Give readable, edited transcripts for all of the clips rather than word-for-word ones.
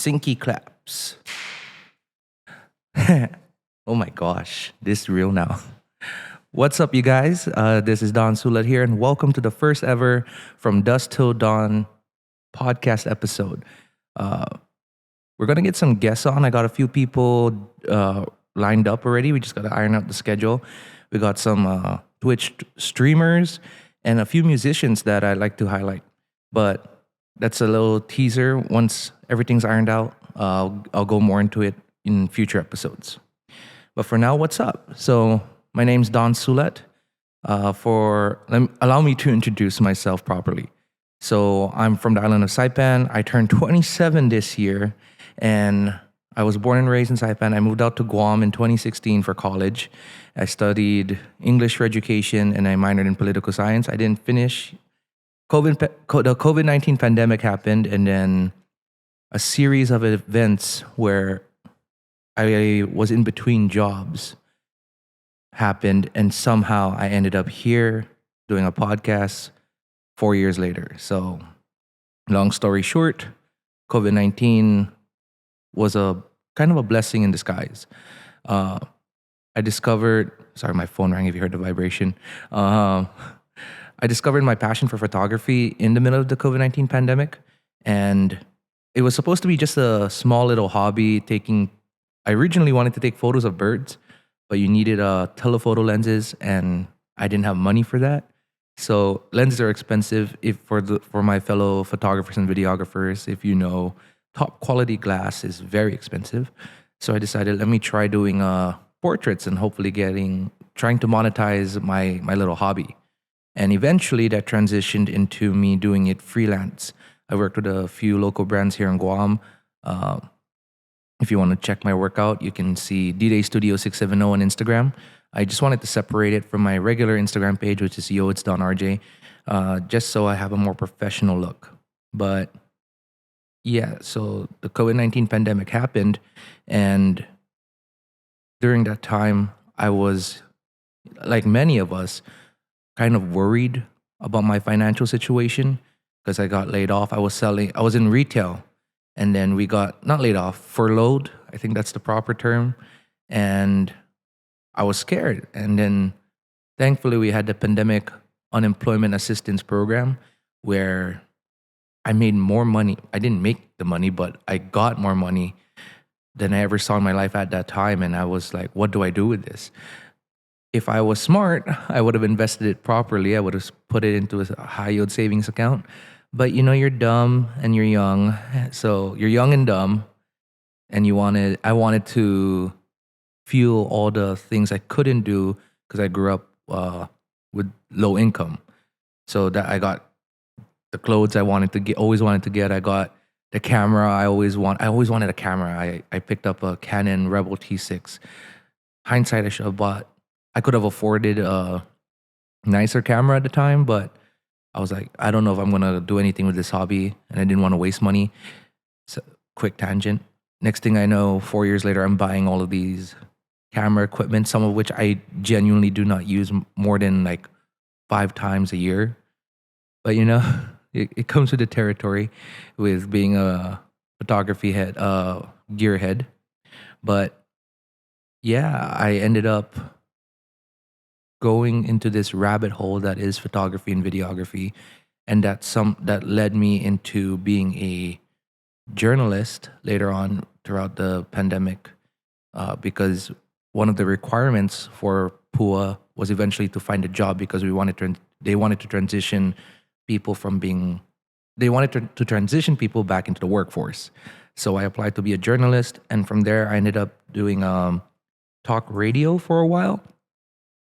Sinky claps. Oh my gosh, this is real now. What's up, you guys? This is Don Sulet here, and welcome to the first ever from Dusk Till Don Podcast episode. We're gonna get some guests on. I got a few people lined up already. We just gotta iron out the schedule. We got some Twitch streamers and a few musicians that I'd like to highlight. But that's a little teaser. Once everything's ironed out, I'll go more into it in future episodes. But for now, what's up? So my name's Don Sulet. Allow me to introduce myself properly. So I'm from the island of Saipan. I turned 27 this year, and I was born and raised in Saipan. I moved out to Guam in 2016 for college. I studied English for education, and I minored in political science. I didn't finish. The COVID-19 pandemic happened, and then a series of events where I was in between jobs happened, and somehow I ended up here doing a podcast 4 years later. So, long story short, COVID-19 was a kind of a blessing in disguise. I discovered, sorry, my phone rang if you heard the vibration. I discovered my passion for photography in the middle of the COVID-19 pandemic. And it was supposed to be just a small little hobby. I originally wanted to take photos of birds, but you needed telephoto lenses, and I didn't have money for that. So lenses are expensive. For my fellow photographers and videographers, if you know, top quality glass is very expensive. So I decided, let me try doing portraits and hopefully trying to monetize my little hobby. And eventually that transitioned into me doing it freelance. I worked with a few local brands here in Guam. If you want to check my work out, you can see D-Day Studio 670 on Instagram. I just wanted to separate it from my regular Instagram page, which is Yo, it's Don RJ, just so I have a more professional look. But yeah, so the COVID-19 pandemic happened, and during that time, I was, like many of us, kind of worried about my financial situation because I got laid off. I was in retail, and then we got, not laid off, furloughed. I think that's the proper term. And I was scared. And then thankfully we had the pandemic unemployment assistance program where I made more money. I didn't make the money, but I got more money than I ever saw in my life at that time. And I was like, what do I do with this? If I was smart, I would have invested it properly. I would have put it into a high yield savings account. But you're dumb and you're young. So you're young and dumb. And I wanted to fuel all the things I couldn't do because I grew up with low income. So that I got the clothes I always wanted to get. I got the camera I always wanted a camera. I picked up a Canon Rebel T6. Hindsight, I should have bought. I could have afforded a nicer camera at the time, but I was like, I don't know if I'm going to do anything with this hobby, and I didn't want to waste money. So, quick tangent. Next thing I know, 4 years later, I'm buying all of these camera equipment, some of which I genuinely do not use more than like 5 times a year. But it comes with the territory with being a photography head, gearhead. But yeah, I ended up going into this rabbit hole that is photography and videography, and that led me into being a journalist later on throughout the pandemic, because one of the requirements for PUA was eventually to find a job because they wanted to transition people to transition people back into the workforce. So I applied to be a journalist, and from there I ended up doing talk radio for a while.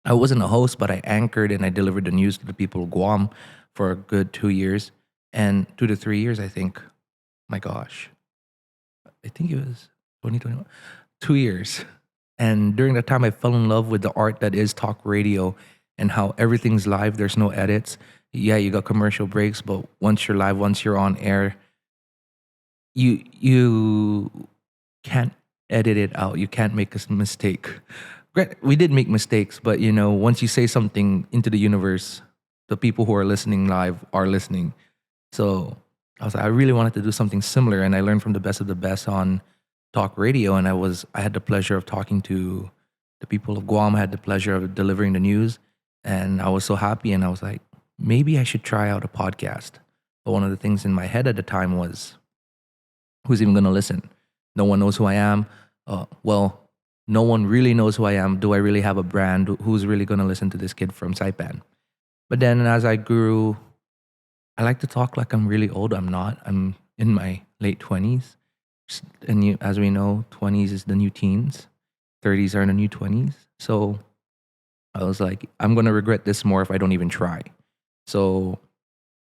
I wasn't a host, but I anchored and I delivered the news to the people of Guam for a good 2 years, and 2 to 3 years, I think. My gosh, I think it was 2021, 2 years. And during that time, I fell in love with the art that is talk radio and how everything's live. There's no edits. Yeah, you got commercial breaks, but once you're live, once you're on air, you can't edit it out. You can't make a mistake. We did make mistakes, but once you say something into the universe, the people who are listening live are listening. So I was like, I really wanted to do something similar, and I learned from the best of the best on talk radio. And I had the pleasure of talking to the people of Guam. I had the pleasure of delivering the news, and I was so happy. And I was like, maybe I should try out a podcast. But one of the things in my head at the time was, who's even going to listen? No one knows who I am. Well, no one really knows who I am. Do I really have a brand? Who's really going to listen to this kid from Saipan? But then as I grew, I like to talk like I'm really old. I'm not. I'm in my late 20s. And as we know, 20s is the new teens, 30s are the new 20s. So I was like, I'm going to regret this more if I don't even try. So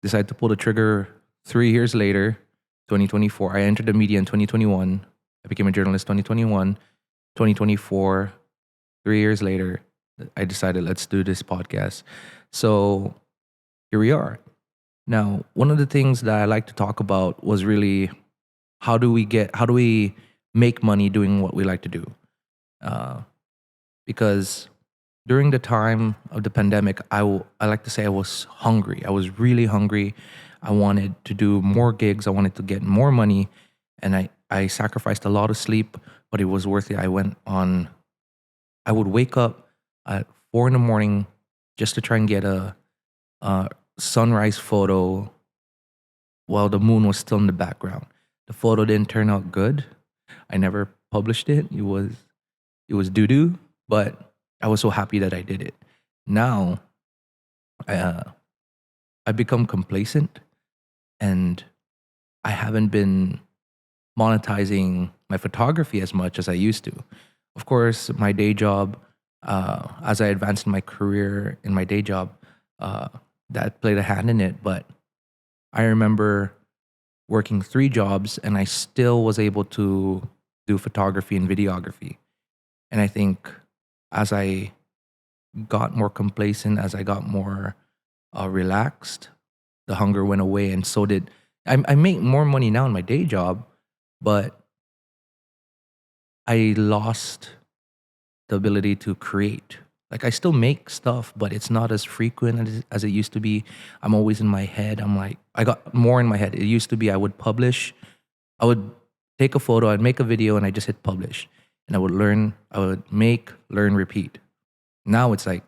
decided to pull the trigger 3 years later, 2024. I entered the media in 2021. I became a journalist 2021. 2024, 3 years later, I decided let's do this podcast. So here we are. Now, one of the things that I like to talk about was really how do we make money doing what we like to do? Because during the time of the pandemic, I like to say I was hungry. I was really hungry. I wanted to do more gigs. I wanted to get more money. And I sacrificed a lot of sleep, but it was worth it. I would wake up at 4 in the morning just to try and get a sunrise photo while the moon was still in the background. The photo didn't turn out good. I never published it. It was doo-doo, but I was so happy that I did it. Now, I've become complacent, and I haven't been monetizing my photography as much as I used to. Of course, my day job, as I advanced in my career in my day job, that played a hand in it. But I remember working 3 jobs, and I still was able to do photography and videography. And I think as I got more complacent, as I got more relaxed, the hunger went away, and so did I make more money now in my day job, but I lost the ability to create. Like I still make stuff, but it's not as frequent as it used to be. I'm always in my head. I'm like, I got more in my head. It used to be I would publish, I would take a photo, I'd make a video, and I just hit publish. And I would make, learn, repeat. Now it's like,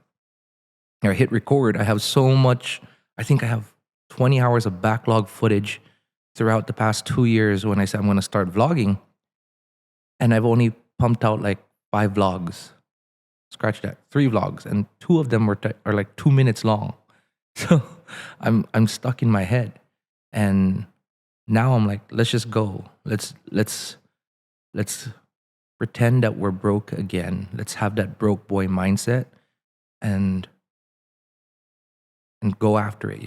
I hit record. I have so much, I think I have 20 hours of backlog footage throughout the past 2 years when I said I'm going to start vlogging. And I've only pumped out like 5 vlogs. Scratch that, 3 vlogs, and 2 of them are like 2 minutes long. So I'm stuck in my head, and now I'm like, let's just go. Let's pretend that we're broke again. Let's have that broke boy mindset, and go after it.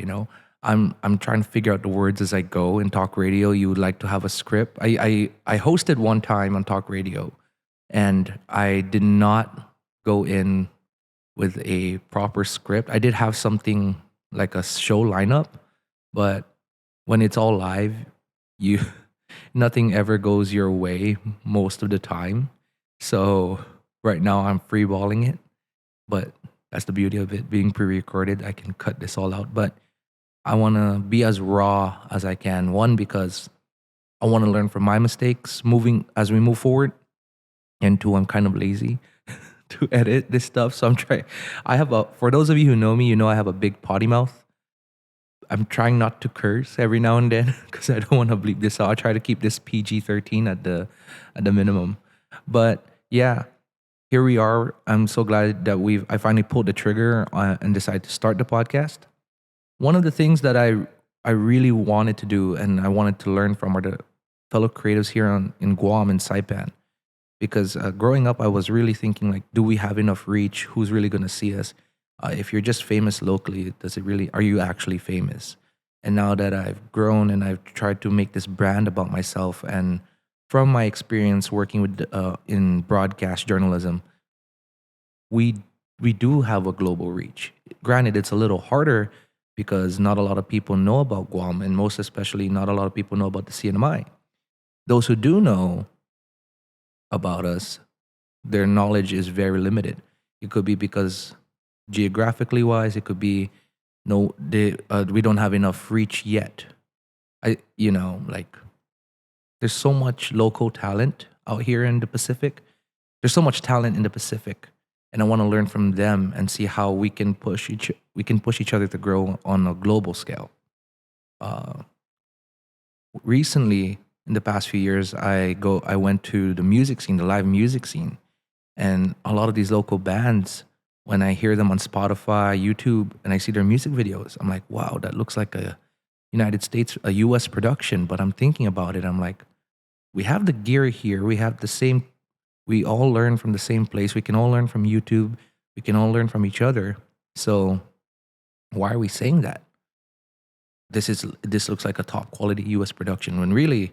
I'm trying to figure out the words as I go. In talk radio, you would like to have a script. I hosted one time on talk radio, and I did not go in with a proper script. I did have something like a show lineup, but when it's all live, you nothing ever goes your way most of the time. So right now I'm freeballing it, but that's the beauty of it being pre-recorded. I can cut this all out, but I want to be as raw as I can. One, because I want to learn from my mistakes as we move forward, and 2, I'm kind of lazy to edit this stuff. So I'm trying. For those of you who know me, I have a big potty mouth. I'm trying not to curse every now and then because I don't want to bleep this out. I try to keep this PG-13 at the minimum. But yeah, here we are. I'm so glad that I finally pulled the trigger and decided to start the podcast. One of the things that I really wanted to do and I wanted to learn from are the fellow creatives here in Guam and Saipan. Because growing up, I was really thinking, like, do we have enough reach? Who's really going to see us? If you're just famous locally, are you actually famous? And now that I've grown and I've tried to make this brand about myself, and from my experience working in broadcast journalism, we do have a global reach. Granted, it's a little harder because not a lot of people know about Guam, and most especially not a lot of people know about the CNMI. Those who do know about us, their knowledge is very limited. It could be because geographically wise, it could be we don't have enough reach yet. like there's so much local talent out here in the Pacific. There's so much talent in the Pacific, and I want to learn from them and see how we can push each other to grow on a global scale. Uh, Recently, in the past few years, I went to the music scene, the live music scene, and a lot of these local bands. When I hear them on Spotify, YouTube, and I see their music videos, I'm like, wow, that looks like a US production. But I'm thinking about it, I'm like, we have the gear here. We all learn from the same place. We can all learn from YouTube. We can all learn from each other. So why are we saying that? This looks like a top quality US production when really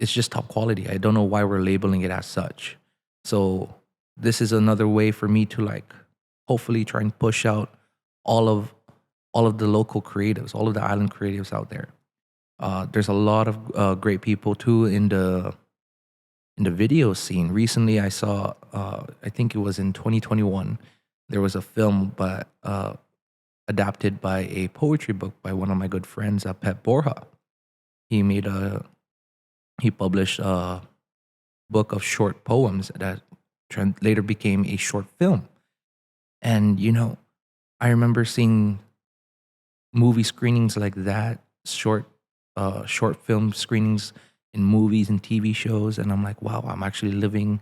it's just top quality. I don't know why we're labeling it as such. So this is another way for me to like hopefully try and push out all of all of the local creatives, all of the island creatives out there. There's a lot of great people too in the video scene. Recently, I saw, I think it was in 2021, there was a film adapted by a poetry book by one of my good friends, Pep Borja. He made a he published a book of short poems that later became a short film. And I remember seeing movie screenings like that, short film screenings in movies and TV shows, and I'm like, wow, I'm actually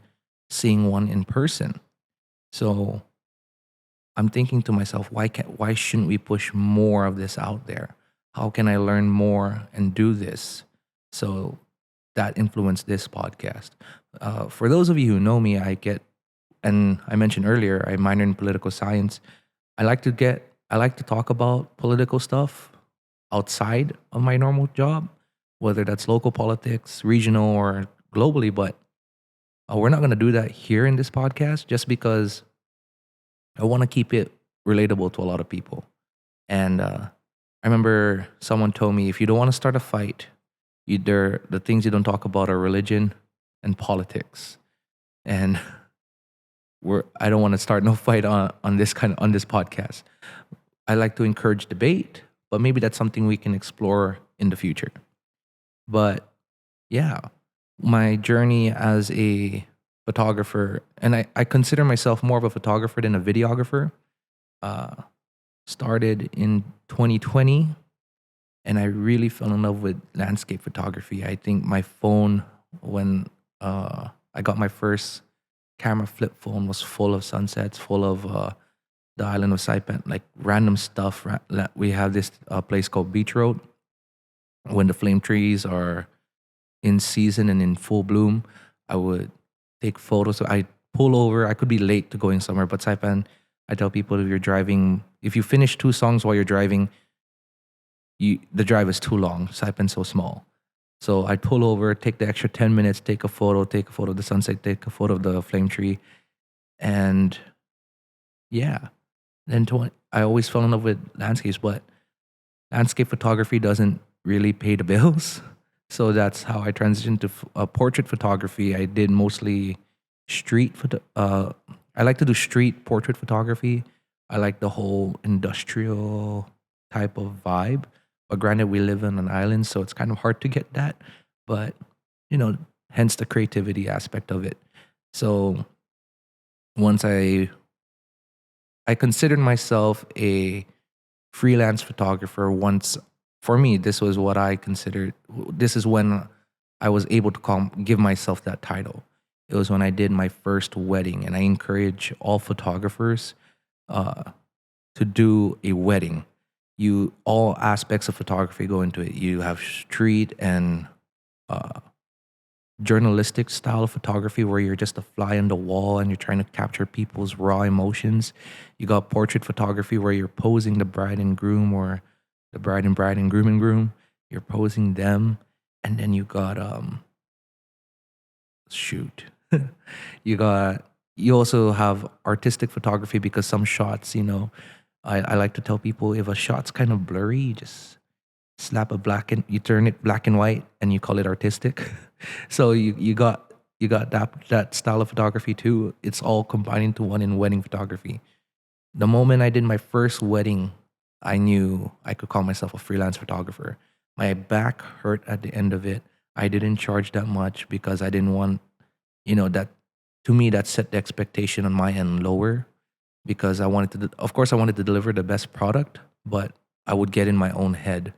seeing one in person. So I'm thinking to myself, why shouldn't we push more of this out there? How can I learn more and do this? So that influenced this podcast. For those of you who know me, and I mentioned earlier, I minor in political science. I like to talk about political stuff outside of my normal job, whether that's local politics, regional, or globally. But we're not going to do that here in this podcast just because I want to keep it relatable to a lot of people. And I remember someone told me if you don't want to start a fight, the things you don't talk about are religion and politics. And I don't want to start no fight on this podcast. I like to encourage debate, but maybe that's something we can explore in the future. But yeah, my journey as a photographer, and I consider myself more of a photographer than a videographer, uh, started in 2020, and I really fell in love with landscape photography. I think my phone, when I got my first camera flip phone, was full of sunsets, full of the island of Saipan, like random stuff. We have this place called Beach Road. When the flame trees are in season and in full bloom, I would take photos. So I pull over. I could be late to going somewhere, but Saipan, I tell people if you finish 2 songs while you're driving, the drive is too long. Saipan's so small. So I'd pull over, take the extra 10 minutes, take a photo of the sunset, take a photo of the flame tree. And yeah, I always fell in love with landscapes, but landscape photography doesn't really pay the bills. So that's how I transitioned to portrait photography. I did mostly I like to do street portrait photography. I like the whole industrial type of vibe. But granted, we live on an island, so it's kind of hard to get that. But, hence the creativity aspect of it. So once I considered myself a freelance photographer once. For me, this was what I considered. This is when I was able to give myself that title. It was when I did my first wedding, and I encourage all photographers to do a wedding. All aspects of photography go into it. You have street and journalistic style of photography where you're just a fly on the wall and you're trying to capture people's raw emotions. You got portrait photography where you're posing the bride and groom, or the bride and groom. You're posing them. And then you got shoot. You also have artistic photography, because some shots, I like to tell people, if a shot's kind of blurry, you just you turn it black and white and you call it artistic. So you got that style of photography too. It's all combined into one in wedding photography. The moment I did my first wedding, I knew I could call myself a freelance photographer. My back hurt at the end of it. I didn't charge that much because I didn't want, that to me, that set the expectation on my end lower because I wanted to, of course, I wanted to deliver the best product, but I would get in my own head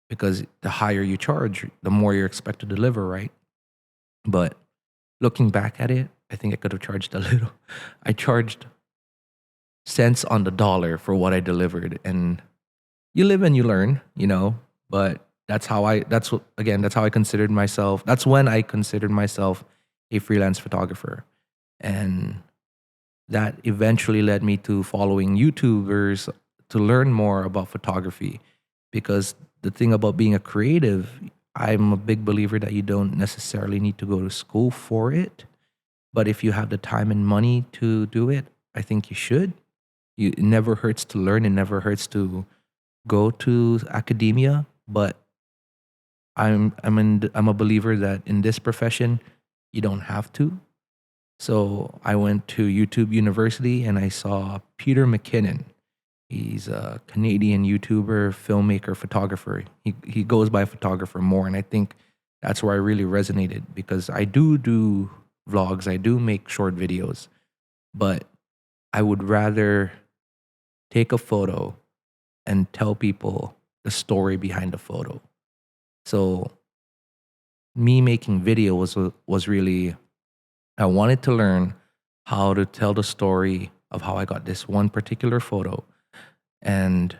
because the higher you charge, the more you're expected to deliver, right? But looking back at it, I think I could have charged a little. I charged cents on the dollar for what I delivered. And you live and you learn, but that's how I considered myself. That's when I considered myself a freelance photographer. And that eventually led me to following YouTubers to learn more about photography. Because the thing about being a creative, I'm a big believer that you don't necessarily need to go to school for it. But if you have the time and money to do it, I think you should. It never hurts to learn. It never hurts to go to academia. But I'm a believer that in this profession, you don't have to. So I went to YouTube University and I saw Peter McKinnon. He's a Canadian YouTuber, filmmaker, photographer. He goes by photographer more, and I think that's where I really resonated because I do vlogs, I do make short videos, but I would rather take a photo and tell people the story behind the photo. So me making video was really, I wanted to learn how to tell the story of how I got this one particular photo and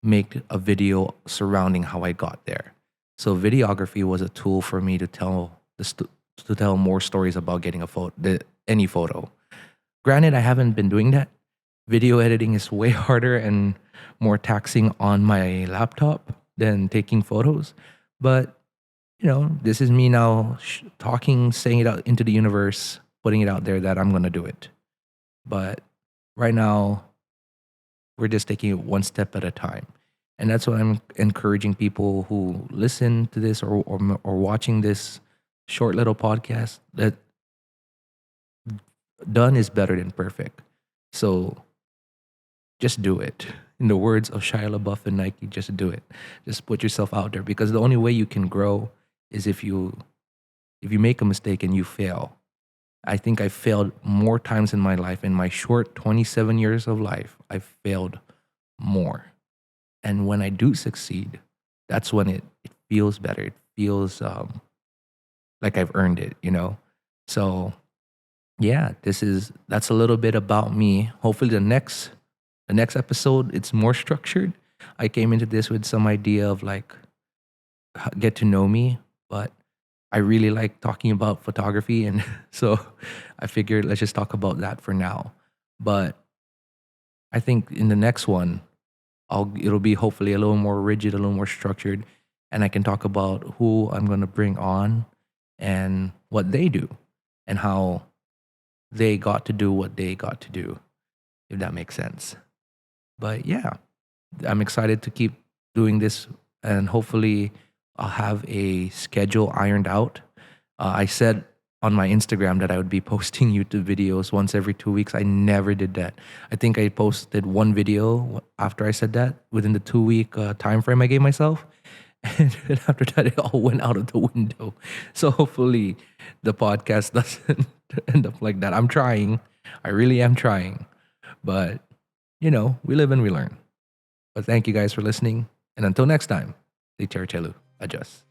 make a video surrounding how I got there. So videography was a tool for me to tell to tell more stories about getting a photo, any photo. Granted, I haven't been doing that. Video editing is way harder and more taxing on my laptop than taking photos. But this is me now talking, saying it out into the universe, putting it out there that I'm going to do it. But right now, we're just taking it one step at a time. And that's what I'm encouraging people who listen to this or watching this short little podcast that done is better than perfect. So just do it. In the words of Shia LaBeouf and Nike, just do it. Just put yourself out there because the only way you can grow is if you make a mistake and you fail. I think I failed more times in my life. In my short 27 years of life, I failed more. And when I do succeed, that's when it feels better. It feels like I've earned it. So yeah, that's a little bit about me. Hopefully the next episode it's more structured. I came into this with some idea of like get to know me, but I really like talking about photography, and so I figured let's just talk about that for now. But I think in the next one, it'll be hopefully a little more rigid, a little more structured, and I can talk about who I'm going to bring on and what they do and how they got to do what they got to do, if that makes sense. But yeah, I'm excited to keep doing this, and hopefully I'll have a schedule ironed out. I said on my Instagram that I would be posting YouTube videos once every 2 weeks. I never did that. I think I posted one video after I said that within the 2 week time frame I gave myself. And then after that, it all went out of the window. So hopefully the podcast doesn't end up like that. I'm trying. I really am trying. But, we live and we learn. But thank you guys for listening. And until next time, Telu. Adjust.